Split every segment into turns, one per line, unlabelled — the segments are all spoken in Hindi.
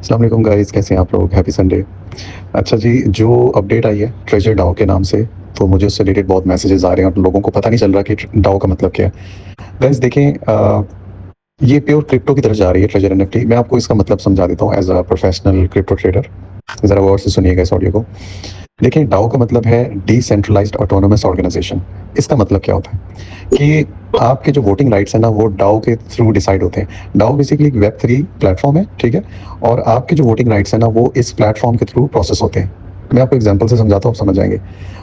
अस्सलाम वालेकुम गाइस, कैसे हैं आप लोग? Happy Sunday. अच्छा जी, जो अपडेट आई है ट्रेजर डाओ के नाम से, तो मुझे उससे रिलेटेड बहुत मैसेजेस आ रहे हैं और लोगों को पता नहीं चल रहा कि डाओ का मतलब क्या है। गाइस देखें, ये प्योर क्रिप्टो की तरफ जा रही है ट्रेजर एनएफटी। मैं आपको इसका मतलब समझा देता हूँ as a professional crypto trader. ज़रा गौर से सुनिएगा इस ऑडियो को। देखिए, डाओ का मतलब है डिसेंट्रलाइज्ड ऑटोनोमस ऑर्गेनाइजेशन। इसका मतलब क्या होता है कि आपके जो वोटिंग राइट्स हैं ना, वो डाओ के थ्रू डिसाइड होते हैं। डाओ बेसिकली एक वेब 3 प्लेटफॉर्म है, ठीक है? और आपके जो वोटिंग राइट्स हैं ना, वो इस प्लेटफॉर्म के थ्रू प्रोसेस होते हैं। मैं आपको एग्जांपल से समझाता हूँ, आप समझ जाएंगे।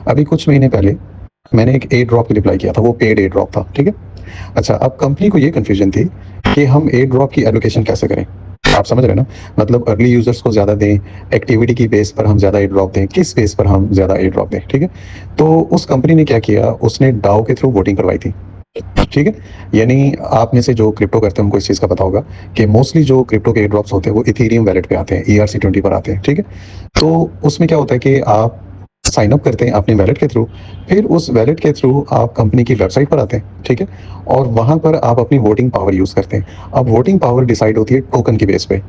अभी कुछ महीने पहले मैंने एक एयर ड्रॉप के लिए अप्लाई किया था, वो पेड एयर ड्रॉप था, ठीक है? अच्छा, अब कंपनी को ये कन्फ्यूजन थी कि हम एयर ड्रॉप की एलोकेशन कैसे करें। आप समझ रहे हैं ना? मतलब अर्ली यूजर्स को ज़्यादा दें, एक्टिविटी की बेस पर हम ज़्यादा एयर ड्रॉप दें, किस बेस पर हम ज़्यादा एयर ड्रॉप दें, ठीक है? तो उस कंपनी ने क्या किया, उसने डाओ के थ्रू वोटिंग करवाई थी, ठीक है? यानी आप में से जो क्रिप्टो करते हैं उनको इस चीज़ का पता होगा कि मोस्टली जो क्रिप्टो के एयर ड्रॉप्स होते हैं वो इथेरियम वैलेट पे आते हैं, ERC20 पर आते हैं, ठीक है? तो उसमें क्या होता है कि आप साइन अप करते हैं अपने वैलेट के थ्रू, फिर उस वैलेट के थ्रू आप कंपनी की वेबसाइट पर आते हैं, ठीक है? और वहाँ पर आप अपनी वोटिंग पावर यूज़ करते हैं। अब वोटिंग पावर डिसाइड होती है टोकन की बेस पे,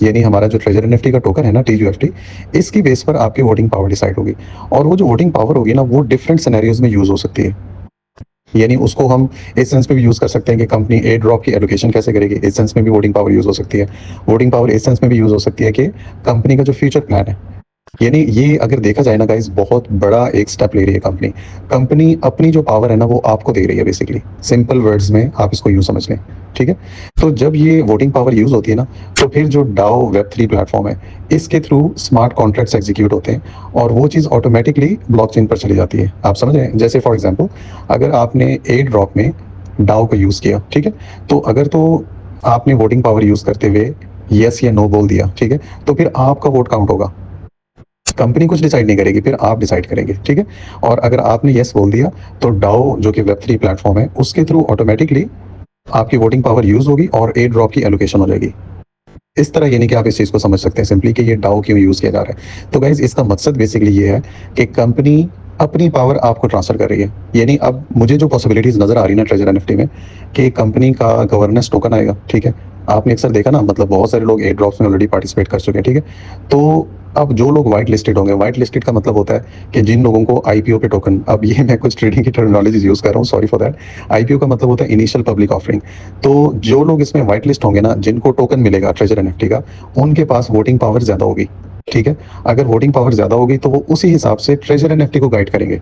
यानी हमारा जो ट्रेजर एनएफटी का टोकन है ना, TUFT, इसकी बेस पर आपकी वोटिंग पावर डिसाइड होगी। और वो जो वोटिंग पावर होगी ना, वो डिफरेंट सिनेरियोज में यूज़ हो सकती है। यानी उसको हम इस सेंस में भी यूज़ कर सकते हैं कि कंपनी एयर ड्रॉप की एलोकेशन कैसे करेगी, इस सेंस में भी वोटिंग पावर यूज़ हो सकती है। वोटिंग पावर इस सेंस में भी यूज़ हो सकती है कि कंपनी का जो फ्यूचर प्लान है, यानी ये अगर देखा जाए ना गाइस, बहुत बड़ा एक स्टेप ले रही है कंपनी। कंपनी अपनी जो पावर है ना, वो आपको दे रही है बेसिकली। सिंपल वर्ड्स में आप इसको यूँ समझ लें, ठीक है? तो जब ये वोटिंग पावर यूज़ होती है ना, तो फिर जो डाओ वेब 3 प्लेटफॉर्म है, इसके थ्रू स्मार्ट कॉन्ट्रैक्ट्स एग्जीक्यूट होते हैं और वो चीज़ ऑटोमेटिकली ब्लॉकचेन पर चली जाती है। आप समझ रहे हैं? जैसे फॉर एग्जांपल, अगर आपने एयर ड्रॉप में डाओ को यूज़ किया, ठीक है? तो अगर तो आपने वोटिंग पावर यूज़ करते हुए येस या नो बोल दिया, ठीक है? तो फिर आपका वोट काउंट होगा। कंपनी कुछ डिसाइड नहीं करेगी, फिर आप डिसाइड करेंगे, ठीक है? और अगर आपने येस बोल दिया, तो डाओ जो कि वेब 3 प्लेटफॉर्म है, उसके थ्रू ऑटोमेटिकली आपकी वोटिंग पावर यूज़ होगी और एयर ड्रॉप की एलोकेशन हो जाएगी। इस तरह, यानी कि आप इस चीज़ को समझ सकते हैं सिंपली कि ये डाओ क्यों यूज़ किया जा रहा है। तो गाइज़, इसका मकसद बेसिकली ये है कि कंपनी अपनी पावर आपको ट्रांसफ़र कर रही है। यानी अब मुझे जो पॉसिबिलिटीज़ नज़र आ रही है ना ट्रेजर एनएफटी में, कि कंपनी का गवर्नेंस टोकन आएगा, ठीक है? आपने अक्सर देखा ना, मतलब बहुत सारे लोग एयर ड्रॉप्स में ऑलरेडी पार्टिसिपेट कर चुके हैं, ठीक है? तो अब जो लोग व्हाइट लिस्टेड होंगे, व्हाइट लिस्टेड का मतलब होता है कि जिन लोगों को आईपीओ पे टोकन, अब ये मैं कुछ ट्रेडिंग की टर्मिनोलॉजीज़ यूज़ कर रहा हूँ, सॉरी फॉर दैट। आईपीओ का मतलब होता है इनिशियल पब्लिक ऑफरिंग। तो जो लोग इसमें व्हाइट लिस्ट होंगे ना, जिनको टोकन मिलेगा ट्रेजर एनएफटी का, उनके पास वोटिंग पावर ज़्यादा होगी, ठीक है? अगर वोटिंग पावर ज़्यादा होगी तो वो उसी हिसाब से ट्रेजर एनएफटी को गाइड करेंगे।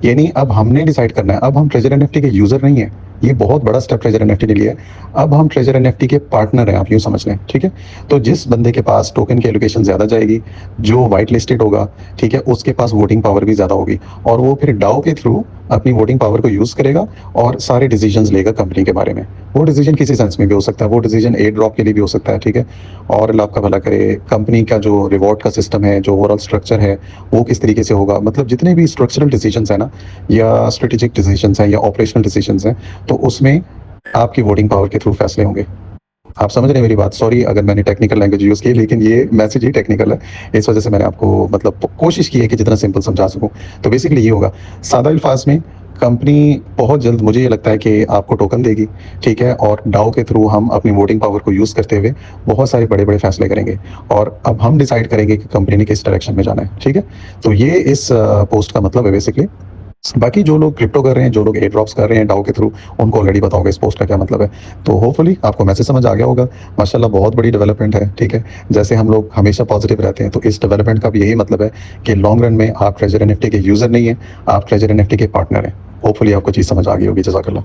यानी अब हमने डिसाइड करना है, अब हम ट्रेजर एनएफटी के यूजर नहीं है। ये बहुत बड़ा स्टेप ट्रेजर एनएफटी ने लिया है। अब हम ट्रेजर एनएफटी के पार्टनर हैं, आप यूँ समझ लें, ठीक है? तो जिस बंदे के पास टोकन की एलोकेशन ज़्यादा जाएगी, जो व्हाइट लिस्टेड होगा, ठीक है, उसके पास वोटिंग पावर भी ज़्यादा होगी और वो फिर डाओ के थ्रू अपनी वोटिंग पावर को यूज़ करेगा और सारे डिसीजंस लेगा कंपनी के बारे में। वो डिसीजन किसी सेंस में भी हो सकता है, वो डिसीजन एयर ड्रॉप के लिए भी हो सकता है, ठीक है? और अल्लाह आपका भला करे, कंपनी का जो रिवॉर्ड का सिस्टम है, जो ओवरऑल स्ट्रक्चर है, वो किस तरीके से होगा, मतलब जितने भी स्ट्रक्चरल डिसीजंस हैं ना, या स्ट्रेटेजिक डिसीजंस हैं या ऑपरेशनल डिसीजंस हैं, तो उसमें आपकी वोटिंग पावर के थ्रू फैसले होंगे। आप समझ रहे हैं मेरी बात? सॉरी अगर मैंने टेक्निकल लैंग्वेज यूज़ की, लेकिन ये मैसेज ही टेक्निकल है। इस वजह से मैंने आपको मतलब कोशिश की है कि जितना सिंपल समझा सकूँ। तो बेसिकली ये होगा, सादा अल्फाज में, कंपनी बहुत जल्द, मुझे ये लगता है कि आपको टोकन देगी, ठीक है? और डाओ के थ्रू हम अपनी वोटिंग पावर को यूज़ करते हुए बहुत सारे बड़े-बड़े फैसले करेंगे और अब हम डिसाइड करेंगे कि कंपनी ने किस डायरेक्शन में जाना है, ठीक है? तो ये इस पोस्ट का मतलब है बेसिकली। बाकी जो लोग क्रिप्टो कर रहे हैं, जो लोग एयर ड्रॉप्स कर रहे हैं डाओ के थ्रू, उनको ऑलरेडी पता होगा इस पोस्ट का क्या मतलब है। तो होपफुली आपको मैसेज समझ आ गया होगा। माशाल्लाह बहुत बड़ी डेवलपमेंट है, ठीक है? जैसे हम लोग हमेशा पॉजिटिव रहते हैं, तो इस डेवलपमेंट का भी यही मतलब है कि लॉन्ग रन में आप ट्रेजर एनएफटी के यूज़र नहीं हैं, आप ट्रेजर एनएफटी के पार्टनर हैं। होपफुली आपको चीज़ समझ आ गई होगी। जज़ाकल्लाह।